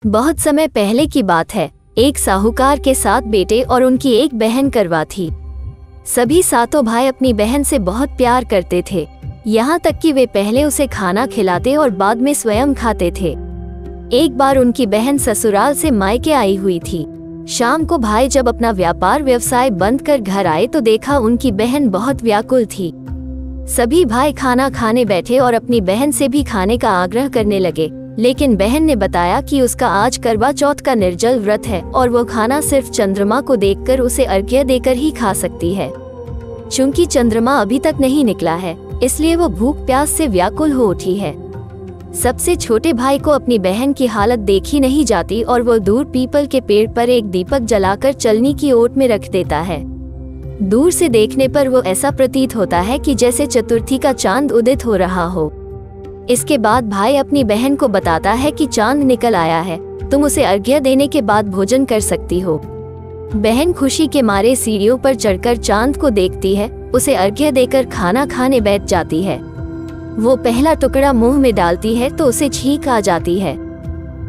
बहुत समय पहले की बात है। एक साहूकार के 7 बेटे और उनकी एक बहन करवा थी। सभी सातों भाई अपनी बहन से बहुत प्यार करते थे, यहाँ तक कि वे पहले उसे खाना खिलाते और बाद में स्वयं खाते थे। एक बार उनकी बहन ससुराल से मायके आई हुई थी। शाम को भाई जब अपना व्यापार व्यवसाय बंद कर घर आए तो देखा उनकी बहन बहुत व्याकुल थी। सभी भाई खाना खाने बैठे और अपनी बहन से भी खाने का आग्रह करने लगे, लेकिन बहन ने बताया कि उसका आज करवा चौथ का निर्जल व्रत है और वो खाना सिर्फ चंद्रमा को देखकर उसे अर्घ्य देकर ही खा सकती है। चूंकि चंद्रमा अभी तक नहीं निकला है, इसलिए वो भूख प्यास से व्याकुल हो उठी है। सबसे छोटे भाई को अपनी बहन की हालत देखी नहीं जाती और वो दूर पीपल के पेड़ पर एक दीपक जलाकर चलनी की ओट में रख देता है। दूर से देखने पर वो ऐसा प्रतीत होता है कि जैसे चतुर्थी का चांद उदित हो रहा हो। इसके बाद भाई अपनी बहन को बताता है कि चांद निकल आया है, तुम उसे अर्घ्य देने के बाद भोजन कर सकती हो। बहन खुशी के मारे सीढ़ियों पर चढ़कर चांद को देखती है, उसे अर्घ्य देकर खाना खाने बैठ जाती है। वो पहला टुकड़ा मुंह में डालती है तो उसे छींक आ जाती है।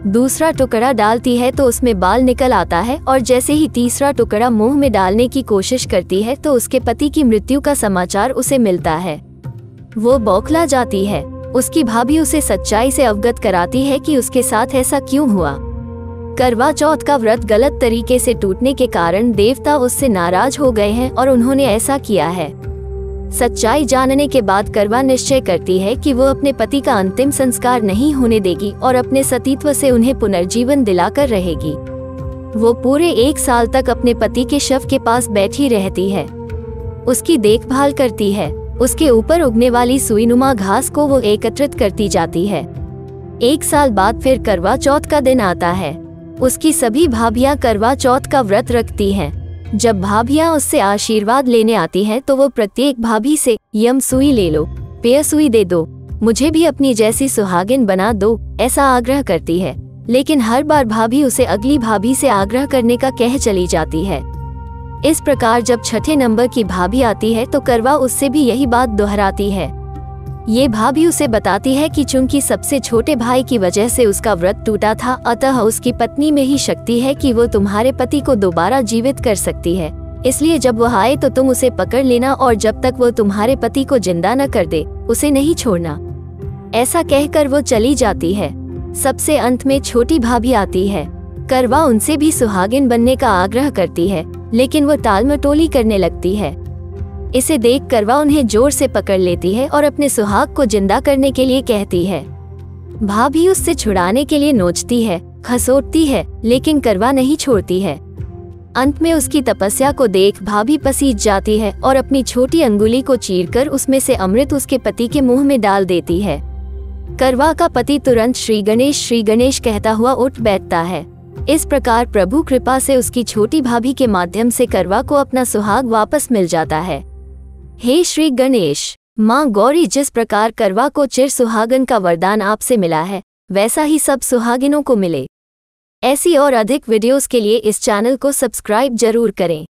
दूसरा टुकड़ा डालती है तो उसमें बाल निकल आता है और जैसे ही तीसरा टुकड़ा मुंह में डालने की कोशिश करती है तो उसके पति की मृत्यु का समाचार उसे मिलता है। वो बौखला जाती है। उसकी भाभी उसे सच्चाई से अवगत कराती है कि उसके साथ ऐसा क्यों हुआ। करवा चौथ का व्रत गलत तरीके से टूटने के कारण देवता उससे नाराज हो गए हैं और उन्होंने ऐसा किया है। सच्चाई जानने के बाद करवा निश्चय करती है कि वो अपने पति का अंतिम संस्कार नहीं होने देगी और अपने सतीत्व से उन्हें पुनर्जीवन दिलाकर रहेगी। वो पूरे 1 साल तक अपने पति के शव के पास बैठी रहती है, उसकी देखभाल करती है। उसके ऊपर उगने वाली सुईनुमा घास को वो एकत्रित करती जाती है। 1 साल बाद फिर करवा चौथ का दिन आता है। उसकी सभी भाभियां करवा चौथ का व्रत रखती हैं। जब भाभियां उससे आशीर्वाद लेने आती हैं तो वो प्रत्येक भाभी से यम सुई ले लो, पेय सुई दे दो, मुझे भी अपनी जैसी सुहागिन बना दो, ऐसा आग्रह करती है। लेकिन हर बार भाभी उसे अगली भाभी से आग्रह करने का कह चली जाती है। इस प्रकार जब छठे नंबर की भाभी आती है तो करवा उससे भी यही बात दोहराती है। ये भाभी उसे बताती है कि चूंकि सबसे छोटे भाई की वजह से उसका व्रत टूटा था, अतः उसकी पत्नी में ही शक्ति है कि वो तुम्हारे पति को दोबारा जीवित कर सकती है। इसलिए जब वह आए तो तुम उसे पकड़ लेना और जब तक वो तुम्हारे पति को जिंदा न कर दे, उसे नहीं छोड़ना। ऐसा कहकर वो चली जाती है। सबसे अंत में छोटी भाभी आती है। करवा उनसे भी सुहागिन बनने का आग्रह करती है, लेकिन वो टालमटोली करने लगती है। इसे देख करवा उन्हें जोर से पकड़ लेती है और अपने सुहाग को जिंदा करने के लिए कहती है। भाभी उससे छुड़ाने के लिए नोचती है, खसोटती है, लेकिन करवा नहीं छोड़ती है। अंत में उसकी तपस्या को देख भाभी पसीज जाती है और अपनी छोटी अंगुली को चीरकर उसमें से अमृत उसके पति के मुंह में डाल देती है। करवा का पति तुरंत श्री गणेश कहता हुआ उठ बैठता है। इस प्रकार प्रभु कृपा से उसकी छोटी भाभी के माध्यम से करवा को अपना सुहाग वापस मिल जाता है। हे श्री गणेश, माँ गौरी, जिस प्रकार करवा को चिर सुहागन का वरदान आपसे मिला है, वैसा ही सब सुहागिनों को मिले। ऐसी और अधिक वीडियोस के लिए इस चैनल को सब्सक्राइब जरूर करें।